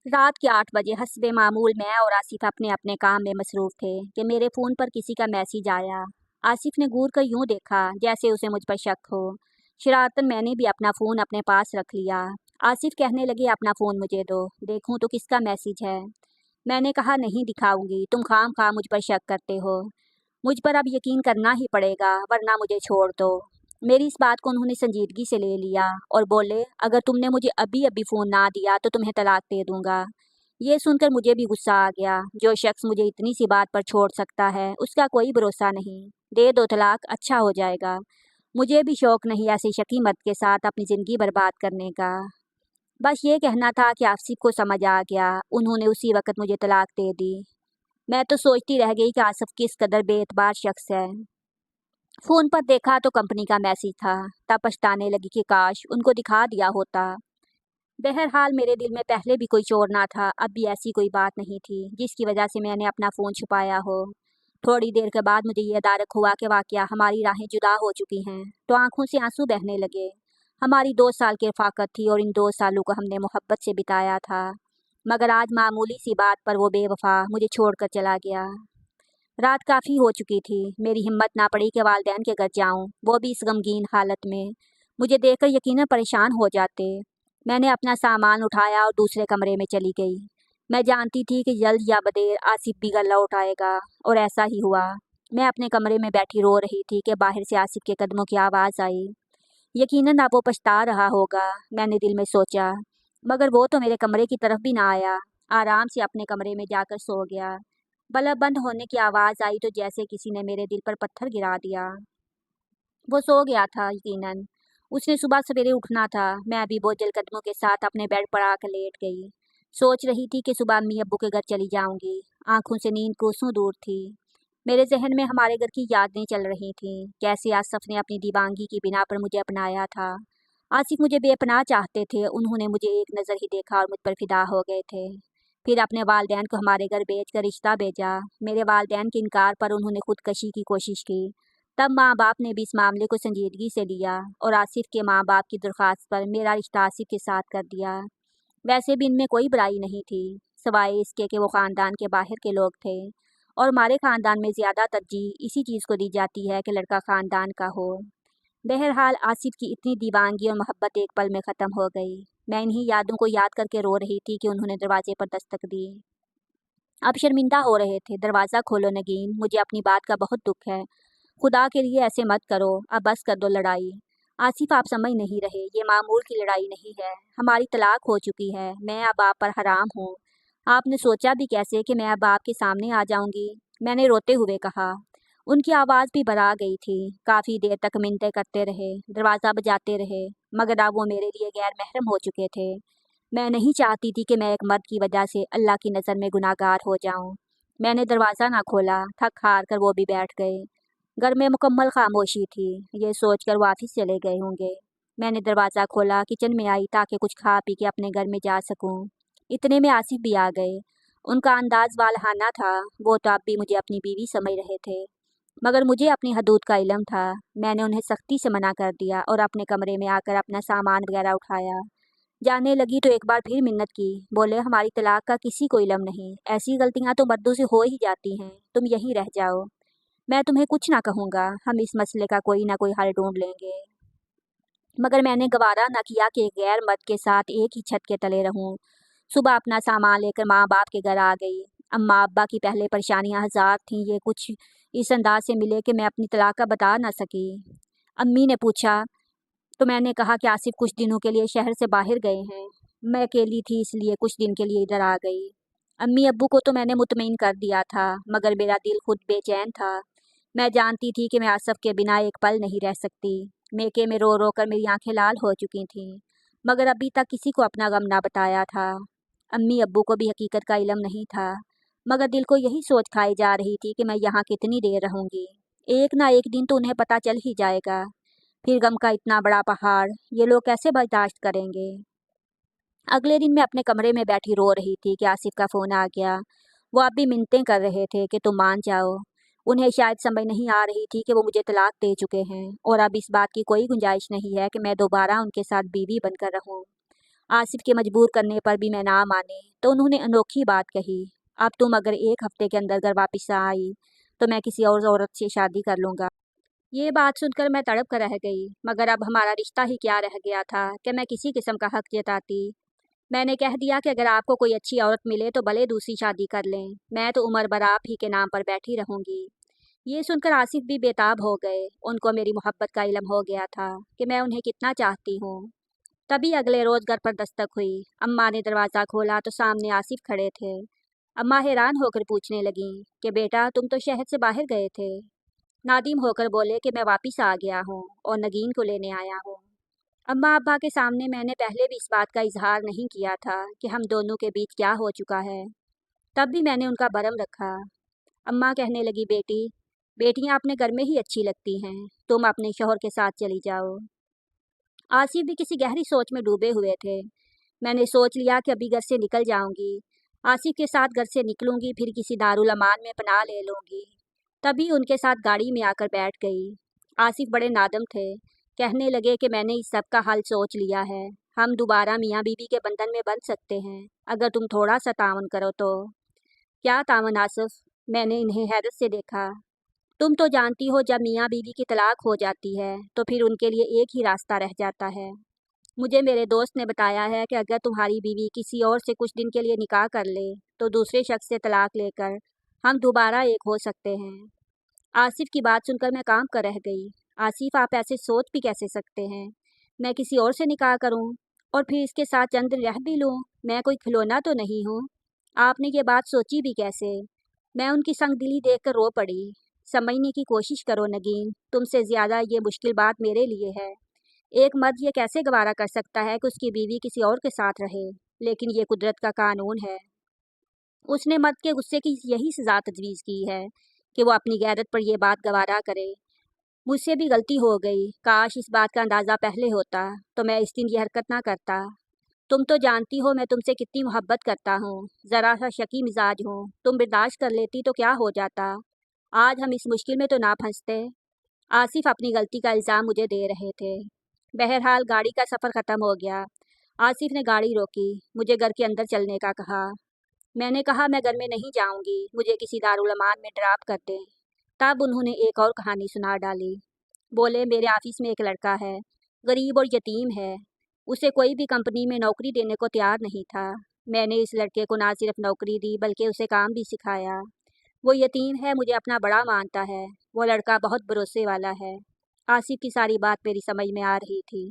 रात के 8 बजे हस्बे मामूल मैं और आसिफ अपने अपने काम में मसरूफ थे कि मेरे फ़ोन पर किसी का मैसेज आया। आसिफ ने घूर कर यूं देखा जैसे उसे मुझ पर शक हो। शरारतन मैंने भी अपना फ़ोन अपने पास रख लिया। आसिफ कहने लगे अपना फ़ोन मुझे दो, देखूं तो किसका मैसेज है। मैंने कहा नहीं दिखाऊंगी, तुम खाम खा मुझ पर शक करते हो। मुझ पर अब यकीन करना ही पड़ेगा वरना मुझे छोड़ दो। मेरी इस बात को उन्होंने संजीदगी से ले लिया और बोले अगर तुमने मुझे अभी अभी फ़ोन ना दिया तो तुम्हें तलाक दे दूंगा। ये सुनकर मुझे भी गुस्सा आ गया। जो शख्स मुझे इतनी सी बात पर छोड़ सकता है उसका कोई भरोसा नहीं। दे दो तलाक, अच्छा हो जाएगा। मुझे भी शौक नहीं ऐसे शकी मर्द के साथ अपनी ज़िंदगी बर्बाद करने का। बस ये कहना था कि आसिफ को समझ आ गया। उन्होंने उसी वक्त मुझे तलाक दे दी। मैं तो सोचती रह गई कि आसिफ किस कदर बेएतबार शख्स है। फ़ोन पर देखा तो कंपनी का मैसेज था। तब पछताने लगी कि काश उनको दिखा दिया होता। बहरहाल मेरे दिल में पहले भी कोई चोर ना था, अब भी ऐसी कोई बात नहीं थी जिसकी वजह से मैंने अपना फ़ोन छुपाया हो। थोड़ी देर के बाद मुझे ये दारक हुआ कि वाकया हमारी राहें जुदा हो चुकी हैं, तो आंखों से आंसू बहने लगे। हमारी 2 साल की रफ़ाकत थी और इन 2 सालों को हमने मोहब्बत से बिताया था। मगर आज मामूली सी बात पर वो बेवफा मुझे छोड़कर चला गया। रात काफ़ी हो चुकी थी। मेरी हिम्मत ना पड़ी कि वालिदैन के घर जाऊं, वो भी इस गमगीन हालत में। मुझे देखकर यकीनन परेशान हो जाते। मैंने अपना सामान उठाया और दूसरे कमरे में चली गई। मैं जानती थी कि जल्द या बदेर आसिफ भी घर लौट आएगा, और ऐसा ही हुआ। मैं अपने कमरे में बैठी रो रही थी कि बाहर से आसिफ के कदमों की आवाज़ आई। यकीनन अब वो पछता रहा होगा, मैंने दिल में सोचा। मगर वो तो मेरे कमरे की तरफ भी ना आया। आराम से अपने कमरे में जाकर सो गया। बल्ब बंद होने की आवाज़ आई तो जैसे किसी ने मेरे दिल पर पत्थर गिरा दिया। वो सो गया था यकीनन। उसने सुबह सवेरे उठना था। मैं अभी बोझल कदमों के साथ अपने बेड पर आकर लेट गई। सोच रही थी कि सुबह अम्मी अब्बू के घर चली जाऊंगी। आंखों से नींद कोसों दूर थी। मेरे जहन में हमारे घर की यादें चल रही थीं। कैसे आसिफ ने अपनी दीवानगी की बिना पर मुझे अपनाया था। आसिफ मुझे बेपनाह चाहते थे। उन्होंने मुझे एक नज़र ही देखा और मुझ पर फिदा हो गए थे। फिर अपने वालिदैन को हमारे घर भेज कर रिश्ता भेजा। मेरे वालिदैन के इनकार पर उन्होंने खुदकशी की कोशिश की। तब माँ बाप ने भी इस मामले को संजीदगी से लिया और आसिफ के माँ बाप की दरख्वास्त पर मेरा रिश्ता आसिफ के साथ कर दिया। वैसे भी इनमें कोई बुराई नहीं थी, सिवाय इसके कि वो ख़ानदान के बाहर के लोग थे, और हमारे ख़ानदान में ज़्यादा तरजीह इसी चीज़ को दी जाती है कि लड़का ख़ानदान का हो। बहरहाल आसिफ की इतनी दीवानगी और मोहब्बत एक पल में ख़त्म हो गई। मैं इन्हीं यादों को याद करके रो रही थी कि उन्होंने दरवाजे पर दस्तक दी। अब शर्मिंदा हो रहे थे। दरवाज़ा खोलो नगीन, मुझे अपनी बात का बहुत दुख है। खुदा के लिए ऐसे मत करो, अब बस कर दो लड़ाई। आसिफ आप समझ नहीं रहे, ये मामूल की लड़ाई नहीं है। हमारी तलाक हो चुकी है, मैं अब आप पर हराम हूँ। आपने सोचा भी कैसे कि मैं अब आपके सामने आ जाऊंगी? मैंने रोते हुए कहा। उनकी आवाज़ भी भरा गई थी। काफ़ी देर तक मिन्नतें करते रहे, दरवाज़ा बजाते रहे, मगर अब वो मेरे लिए गैर महरम हो चुके थे। मैं नहीं चाहती थी कि मैं एक मर्द की वजह से अल्लाह की नज़र में गुनाहगार हो जाऊं। मैंने दरवाज़ा ना खोला, थक हार कर वो भी बैठ गए। घर में मुकम्मल खामोशी थी। ये सोचकर वो ऑफिस चले गए होंगे। मैंने दरवाज़ा खोला, किचन में आई ताकि कुछ खा पी के अपने घर में जा सकूं। इतने में आसिफ भी आ गए। उनका अंदाज वालहाना था। वो तो अब भी मुझे अपनी बीवी समझ रहे थे, मगर मुझे अपनी हदूद का इल्म था। मैंने उन्हें सख्ती से मना कर दिया और अपने कमरे में आकर अपना सामान वगैरह उठाया। जाने लगी तो एक बार फिर मिन्नत की। बोले हमारी तलाक का किसी को इल्म नहीं, ऐसी गलतियां तो मर्दों से हो ही जाती हैं, तुम यहीं रह जाओ। मैं तुम्हें कुछ ना कहूँगा, हम इस मसले का कोई ना कोई हल ढूंढ लेंगे। मगर मैंने गवारा न किया कि एक गैर मर्द के साथ एक ही छत के तले रहूं। सुबह अपना सामान लेकर माँ बाप के घर आ गई। अम्मा अब्बा की पहले परेशानियां हजार थीं, ये कुछ इस अंदाज से मिले कि मैं अपनी तलाक का बता ना सकी। अम्मी ने पूछा तो मैंने कहा कि आसिफ कुछ दिनों के लिए शहर से बाहर गए हैं। मैं अकेली थी इसलिए कुछ दिन के लिए इधर आ गई। अम्मी अब्बू को तो मैंने मुतमईन कर दिया था, मगर मेरा दिल खुद बेचैन था। मैं जानती थी कि मैं आसिफ के बिना एक पल नहीं रह सकती। मेके में रो रो कर मेरी आंखें लाल हो चुकी थीं, मगर अभी तक किसी को अपना गम ना बताया था। अम्मी अब्बू को भी हकीकत का इल्म नहीं था, मगर दिल को यही सोच खाई जा रही थी कि मैं यहाँ कितनी देर रहूँगी। एक ना एक दिन तो उन्हें पता चल ही जाएगा। फिर गम का इतना बड़ा पहाड़ ये लोग कैसे बर्दाश्त करेंगे? अगले दिन मैं अपने कमरे में बैठी रो रही थी कि आसिफ का फ़ोन आ गया। वो अब भी मिन्नतें कर रहे थे कि तुम मान जाओ। उन्हें शायद समझ नहीं आ रही थी कि वो मुझे तलाक दे चुके हैं और अब इस बात की कोई गुंजाइश नहीं है कि मैं दोबारा उनके साथ बीवी बनकर रहूं। आसिफ के मजबूर करने पर भी मैं ना मानी तो उन्होंने अनोखी बात कही, अब तुम अगर 1 हफ्ते के अंदर घर वापस आई तो मैं किसी और औरत से शादी कर लूँगा। ये बात सुनकर मैं तड़प कर रह गई, मगर अब हमारा रिश्ता ही क्या रह गया था कि मैं किसी किस्म का हक जताती। मैंने कह दिया कि अगर आपको कोई अच्छी औरत मिले तो भले दूसरी शादी कर लें, मैं तो उम्र भर आप ही के नाम पर बैठी रहूंगी। ये सुनकर आसिफ भी बेताब हो गए। उनको मेरी मोहब्बत का इल्म हो गया था कि मैं उन्हें कितना चाहती हूँ। तभी अगले रोज घर पर दस्तक हुई। अम्मा ने दरवाज़ा खोला तो सामने आसिफ खड़े थे। अम्मा हैरान होकर पूछने लगी कि बेटा तुम तो शहर से बाहर गए थे। नादिम होकर बोले कि मैं वापिस आ गया हूँ और नगीन को लेने आया हूँ। अम्मा अब्बा के सामने मैंने पहले भी इस बात का इजहार नहीं किया था कि हम दोनों के बीच क्या हो चुका है। तब भी मैंने उनका भरम रखा। अम्मा कहने लगी बेटी, बेटियां अपने घर में ही अच्छी लगती हैं, तुम अपने शौहर के साथ चली जाओ। आसिफ भी किसी गहरी सोच में डूबे हुए थे। मैंने सोच लिया कि अभी घर से निकल जाऊंगी, आसिफ के साथ घर से निकलूंगी, फिर किसी दारुल अमान में पनाह ले लूंगी। तभी उनके साथ गाड़ी में आकर बैठ गई। आसिफ बड़े नादम थे। कहने लगे कि मैंने इस सब का हल सोच लिया है, हम दोबारा मियाँ बीवी के बंधन में बंध सकते हैं अगर तुम थोड़ा सा तावन करो तो। क्या तावन आसिफ? मैंने इन्हें हैरत से देखा। तुम तो जानती हो जब मियाँ बीवी की तलाक हो जाती है तो फिर उनके लिए एक ही रास्ता रह जाता है। मुझे मेरे दोस्त ने बताया है कि अगर तुम्हारी बीवी किसी और से कुछ दिन के लिए निकाह कर ले तो दूसरे शख्स से तलाक लेकर हम दोबारा एक हो सकते हैं। आसिफ की बात सुनकर मैं काम कर रह गई। आसिफ आप ऐसे सोच भी कैसे सकते हैं? मैं किसी और से निकाह करूं और फिर इसके साथ चंद दिन रह भी लूं? मैं कोई खिलौना तो नहीं हूं। आपने ये बात सोची भी कैसे? मैं उनकी संगदिली देखकर रो पड़ी। समझने की कोशिश करो नगीन, तुमसे ज़्यादा ये मुश्किल बात मेरे लिए है। एक मर्द ये कैसे गवारा कर सकता है कि उसकी बीवी किसी और के साथ रहे? लेकिन ये कुदरत का कानून है। उसने मर्द के गुस्से की यही सज़ा तजवीज़ की है कि वो अपनी गैरत पर यह बात गवारा करे। मुझसे भी गलती हो गई। काश इस बात का अंदाज़ा पहले होता तो मैं इस दिन ये हरकत ना करता। तुम तो जानती हो मैं तुमसे कितनी मोहब्बत करता हूँ। ज़रा सा शकी मिजाज हूँ, तुम बर्दाश्त कर लेती तो क्या हो जाता। आज हम इस मुश्किल में तो ना फंसते। आसिफ अपनी गलती का इल्ज़ाम मुझे दे रहे थे। बहरहाल गाड़ी का सफ़र ख़त्म हो गया। आसिफ ने गाड़ी रोकी, मुझे घर के अंदर चलने का कहा। मैंने कहा मैं घर में नहीं जाऊंगी, मुझे किसी दारुल अमान में ड्रॉप कर दें। तब उन्होंने एक और कहानी सुना डाली। बोले मेरे ऑफिस में एक लड़का है, गरीब और यतीम है। उसे कोई भी कंपनी में नौकरी देने को तैयार नहीं था। मैंने इस लड़के को ना सिर्फ नौकरी दी बल्कि उसे काम भी सिखाया। वो यतीम है, मुझे अपना बड़ा मानता है। वो लड़का बहुत भरोसे वाला है। आसिफ की सारी बात मेरी समझ में आ रही थी।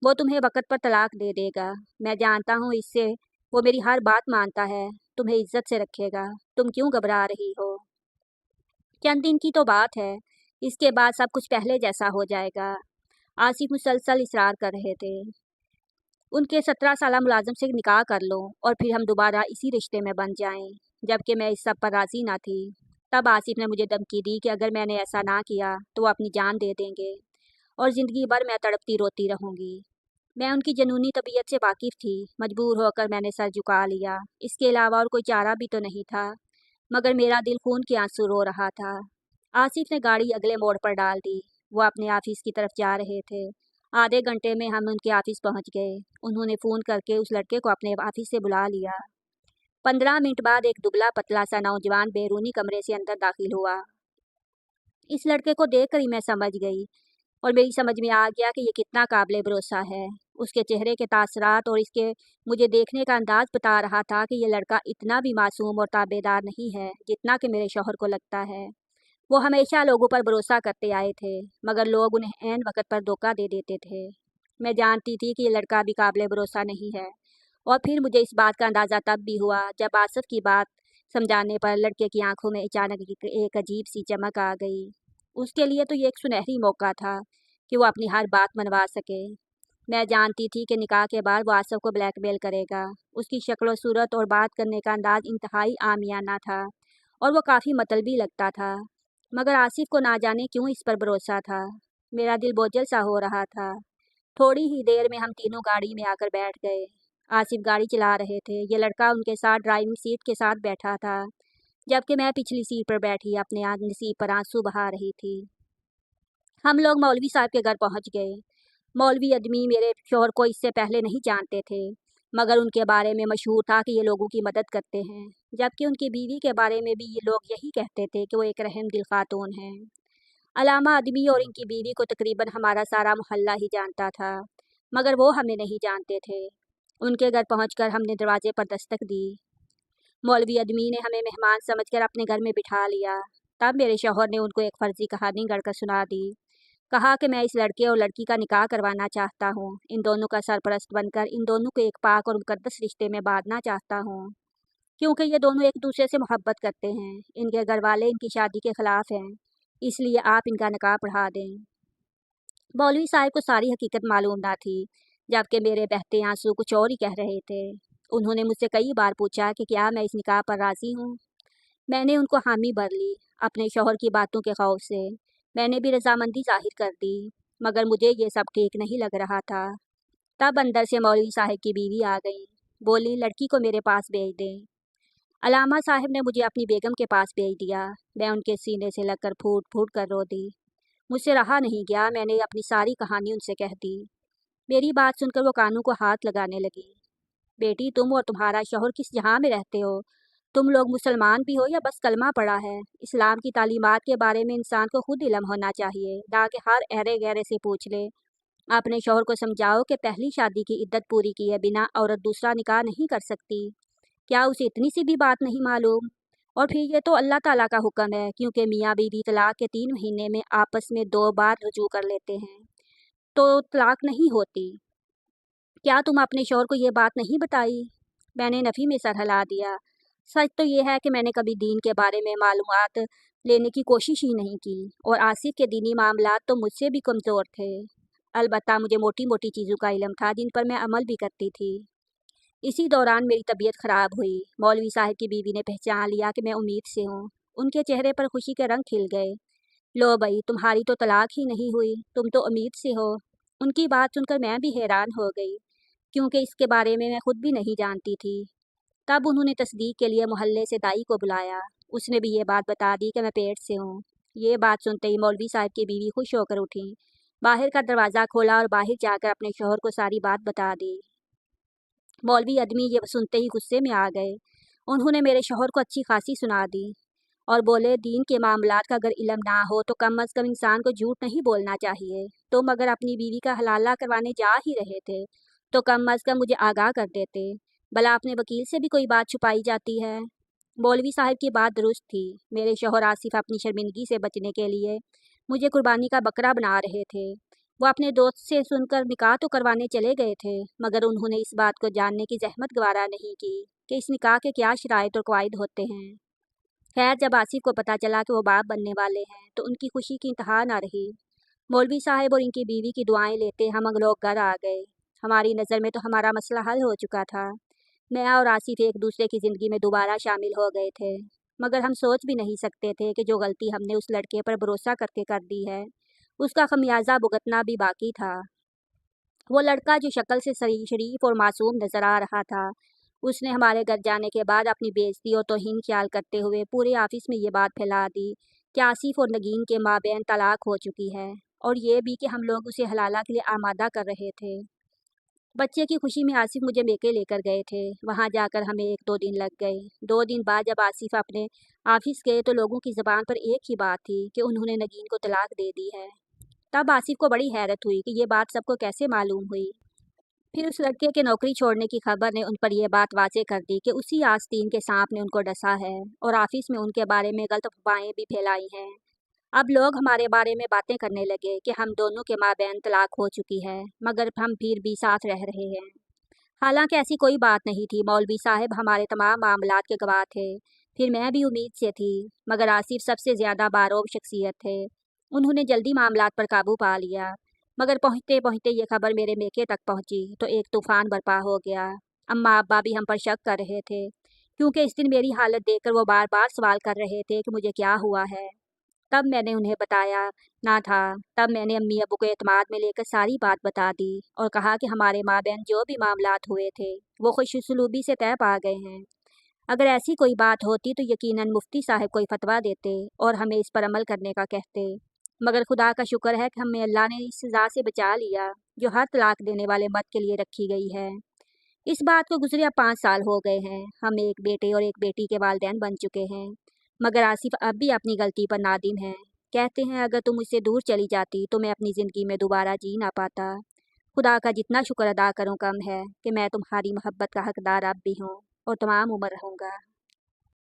वो तुम्हें वक़्त पर तलाक दे देगा, मैं जानता हूँ इससे। वो मेरी हर बात मानता है, तुम्हें इज्जत से रखेगा। तुम क्यों घबरा रही हो? चंद दिन की तो बात है, इसके बाद सब कुछ पहले जैसा हो जाएगा। आसिफ मुसलसल इसरार कर रहे थे। उनके 17 साल मुलाजिम से निकाह कर लो और फिर हम दोबारा इसी रिश्ते में बन जाएं। जबकि मैं इस सब पर राजी ना थी। तब आसिफ ने मुझे धमकी दी कि अगर मैंने ऐसा ना किया तो वो अपनी जान दे देंगे और ज़िंदगी भर मैं तड़पती रोती रहूंगी। मैं उनकी जनूनी तबीयत से वाकिफ़ थी। मजबूर होकर मैंने सर झुका लिया। इसके अलावा और कोई चारा भी तो नहीं था। मगर मेरा दिल खून के आंसू रो रहा था। आसिफ ने गाड़ी अगले मोड़ पर डाल दी। वो अपने ऑफिस की तरफ जा रहे थे। आधे घंटे में हम उनके ऑफिस पहुंच गए। उन्होंने फ़ोन करके उस लड़के को अपने ऑफिस से बुला लिया। 15 मिनट बाद एक दुबला पतला सा नौजवान बैरूनी कमरे से अंदर दाखिल हुआ। इस लड़के को देखकर ही मैं समझ गई और मेरी समझ में आ गया कि ये कितना काबिल भरोसा है। उसके चेहरे के तासरात और इसके मुझे देखने का अंदाज बता रहा था कि ये लड़का इतना भी मासूम और ताबेदार नहीं है जितना कि मेरे शौहर को लगता है। वो हमेशा लोगों पर भरोसा करते आए थे, मगर लोग उन्हें ऐन वक़्त पर धोखा दे देते थे। मैं जानती थी कि ये लड़का भी काबिल भरोसा नहीं है। और फिर मुझे इस बात का अंदाज़ा तब भी हुआ जब आसिफ की बात समझाने पर लड़के की आंखों में अचानक एक अजीब सी चमक आ गई। उसके लिए तो ये एक सुनहरी मौका था कि वो अपनी हर बात मनवा सके। मैं जानती थी कि निकाह के बाद वो आसिफ को ब्लैकमेल करेगा। उसकी शक्ल सूरत और बात करने का अंदाज इंतहाई आमियाना था और वो काफ़ी मतलबी लगता था। मगर आसिफ को ना जाने क्यों इस पर भरोसा था। मेरा दिल बोझल सा हो रहा था। थोड़ी ही देर में हम तीनों गाड़ी में आकर बैठ गए। आसिफ गाड़ी चला रहे थे। ये लड़का उनके साथ ड्राइविंग सीट के साथ बैठा था, जबकि मैं पिछली सीट पर बैठी अपने नसीब पर आंसू बहा रही थी। हम लोग मौलवी साहब के घर पहुंच गए। मौलवी आदमी मेरे शौहर को इससे पहले नहीं जानते थे। मगर उनके बारे में मशहूर था कि ये लोगों की मदद करते हैं, जबकि उनकी बीवी के बारे में भी ये लोग यही कहते थे कि वो एक रहम दिल खातून हैं। अलामा आदमी और इनकी बीवी को तकरीबन हमारा सारा मोहल्ला ही जानता था, मगर वो हमें नहीं जानते थे। उनके घर पहुंचकर हमने दरवाजे पर दस्तक दी। मौलवी आदमी ने हमें मेहमान समझकर अपने घर में बिठा लिया। तब मेरे शौहर ने उनको एक फर्जी कहानी गढ़कर सुना दी। कहा कि मैं इस लड़के और लड़की का निकाह करवाना चाहता हूँ। इन दोनों का सरपरस्त बनकर इन दोनों को एक पाक और मुकद्दस रिश्ते में बांधना चाहता हूँ, क्योंकि ये दोनों एक दूसरे से मोहब्बत करते हैं। इनके घर वाले इनकी शादी के खिलाफ हैं, इसलिए आप इनका निकाह पढ़ा दें। मौलवी साहब को सारी हकीकत मालूम ना थी, जबकि मेरे बहते आंसू कुछ और ही कह रहे थे। उन्होंने मुझसे कई बार पूछा कि क्या मैं इस निकाह पर राज़ी हूँ। मैंने उनको हामी भर ली। अपने शौहर की बातों के खौफ से मैंने भी रजामंदी जाहिर कर दी, मगर मुझे ये सब ठीक नहीं लग रहा था। तब अंदर से मौलवी साहब की बीवी आ गई। बोली, लड़की को मेरे पास भेज दें। अलामा साहब ने मुझे अपनी बेगम के पास भेज दिया। मैं उनके सीने से लगकर फूट फूट कर रो दी। मुझसे रहा नहीं गया, मैंने अपनी सारी कहानी उनसे कह दी। मेरी बात सुनकर वो कानों को हाथ लगाने लगी। बेटी, तुम और तुम्हारा शौहर किस जहां में रहते हो? तुम लोग मुसलमान भी हो या बस कलमा पड़ा है? इस्लाम की तालीमात के बारे में इंसान को खुद इल्म होना चाहिए, ना कि हर अहरे गहरे से पूछ ले। अपने शौहर को समझाओ कि पहली शादी की इद्दत पूरी किए बिना औरत दूसरा निकाह नहीं कर सकती। क्या उसे इतनी सी भी बात नहीं मालूम? और फिर ये तो अल्लाह ताला का हुक्म है, क्योंकि मियाँ बीवी तलाक के 3 महीने में आपस में 2 बार रुजू कर लेते हैं तो तलाक नहीं होती। क्या तुम अपने शौहर को ये बात नहीं बताई? मैंने नफ़ी में सर हिला दिया। सच तो ये है कि मैंने कभी दीन के बारे में मालूमात लेने की कोशिश ही नहीं की, और आसिफ के दीनी मामलात तो मुझसे भी कमज़ोर थे। अलबत्ता मुझे मोटी मोटी चीज़ों का इल्म था जिन पर मैं अमल भी करती थी। इसी दौरान मेरी तबीयत खराब हुई। मौलवी साहब की बीवी ने पहचान लिया कि मैं उम्मीद से हूँ। उनके चेहरे पर खुशी के रंग खिल गए। लो भाई, तुम्हारी तो तलाक ही नहीं हुई, तुम तो उम्मीद से हो। उनकी बात सुनकर मैं भी हैरान हो गई, क्योंकि इसके बारे में मैं खुद भी नहीं जानती थी। तब उन्होंने तस्दीक के लिए मोहल्ले से दाई को बुलाया। उसने भी ये बात बता दी कि मैं पेट से हूँ। ये बात सुनते ही मौलवी साहब की बीवी खुश होकर उठी, बाहर का दरवाज़ा खोला और बाहर जाकर अपने शौहर को सारी बात बता दी। मौलवी आदमी ये सुनते ही गुस्से में आ गए। उन्होंने मेरे शौहर को अच्छी खासी सुना दी और बोले, दीन के मामलात का अगर इल्म ना हो तो कम अज़ कम इंसान को झूठ नहीं बोलना चाहिए। तुम अगर अपनी बीवी का हलाला करवाने जा ही रहे थे तो कम अज़ कम मुझे आगाह कर देते। भला अपने वकील से भी कोई बात छुपाई जाती है? मौलवी साहब की बात दुरुस्त थी। मेरे शौहर आसिफ अपनी शर्मिंदगी से बचने के लिए मुझे कुर्बानी का बकरा बना रहे थे। वो अपने दोस्त से सुनकर निकाह तो करवाने चले गए थे, मगर उन्होंने इस बात को जानने की जहमत गवारा नहीं की कि इस निकाह के क्या शराइत और कवायद होते हैं। खैर, जब आसिफ को पता चला कि वो बाप बनने वाले हैं तो उनकी खुशी की इंतहा ना रही। मौलवी साहब और इनकी बीवी की दुआएं लेते हम लोग घर आ गए। हमारी नज़र में तो हमारा मसला हल हो चुका था। मैं और आसिफ एक दूसरे की ज़िंदगी में दोबारा शामिल हो गए थे, मगर हम सोच भी नहीं सकते थे कि जो गलती हमने उस लड़के पर भरोसा करके कर दी है, उसका खमियाजा भुगतना भी बाकी था। वो लड़का जो शक्ल से शरीफ और मासूम नजर आ रहा था, उसने हमारे घर जाने के बाद अपनी बेइज्जती और तौहीन ख्याल करते हुए पूरे ऑफिस में ये बात फैला दी कि आसिफ और नगीन के माबैन तलाक हो चुकी है, और ये भी कि हम लोग उसे हलाला के लिए आमादा कर रहे थे। बच्चे की खुशी में आसिफ मुझे मेके लेकर गए थे। वहाँ जाकर हमें 1-2 दिन लग गए। 2 दिन बाद जब आसिफ अपने ऑफिस गए तो लोगों की ज़बान पर एक ही बात थी कि उन्होंने नगीन को तलाक दे दी है। तब आसिफ को बड़ी हैरत हुई कि ये बात सबको कैसे मालूम हुई। फिर उस लड़के के नौकरी छोड़ने की खबर ने उन पर यह बात वाज़ेह कर दी कि उसी आस्तीन के सांप ने उनको डसा है और ऑफिस में उनके बारे में गलत अफवाहें भी फैलाई हैं। अब लोग हमारे बारे में बातें करने लगे कि हम दोनों के माबैन तलाक हो चुकी है, मगर हम फिर भी साथ रह रहे हैं। हालांकि ऐसी कोई बात नहीं थी। मौलवी साहब हमारे तमाम मामलात के गवाह थे। फिर मैं भी उम्मीद से थी, मगर आसिफ सबसे ज़्यादा बारोब शख्सियत थे। उन्होंने जल्दी मामलात पर काबू पा लिया, मगर पहुँचते पहुँचते ये खबर मेरे मेके तक पहुँची तो एक तूफ़ान बर्पा हो गया। अम्मा अब्बा भी हम पर शक कर रहे थे, क्योंकि इस दिन मेरी हालत देखकर वो बार बार सवाल कर रहे थे कि मुझे क्या हुआ है। तब मैंने उन्हें बताया ना था। तब मैंने अम्मी अब्बू को एतमाद में लेकर सारी बात बता दी और कहा कि हमारे माबैन जो भी मामलात हुए थे वो खुशसलूबी से तय पा गए हैं। अगर ऐसी कोई बात होती तो यकीनन मुफ्ती साहब कोई फतवा देते और हमें इस पर अमल करने का कहते, मगर खुदा का शुक्र है कि हमें अल्लाह ने इस सज़ा से बचा लिया जो हर तलाक देने वाले मर्द के लिए रखी गई है। इस बात को गुजरे अब 5 साल हो गए हैं। हम एक बेटे और एक बेटी के वालिदैन बन चुके हैं, मगर आसिफ अब भी अपनी गलती पर नादिम है। कहते हैं अगर तुम मुझसे दूर चली जाती तो मैं अपनी ज़िंदगी में दोबारा जी ना पाता। खुदा का जितना शुक्र अदा करूं कम है कि मैं तुम्हारी मोहब्बत का हकदार अब भी हूँ और तमाम उम्र रहूँगा।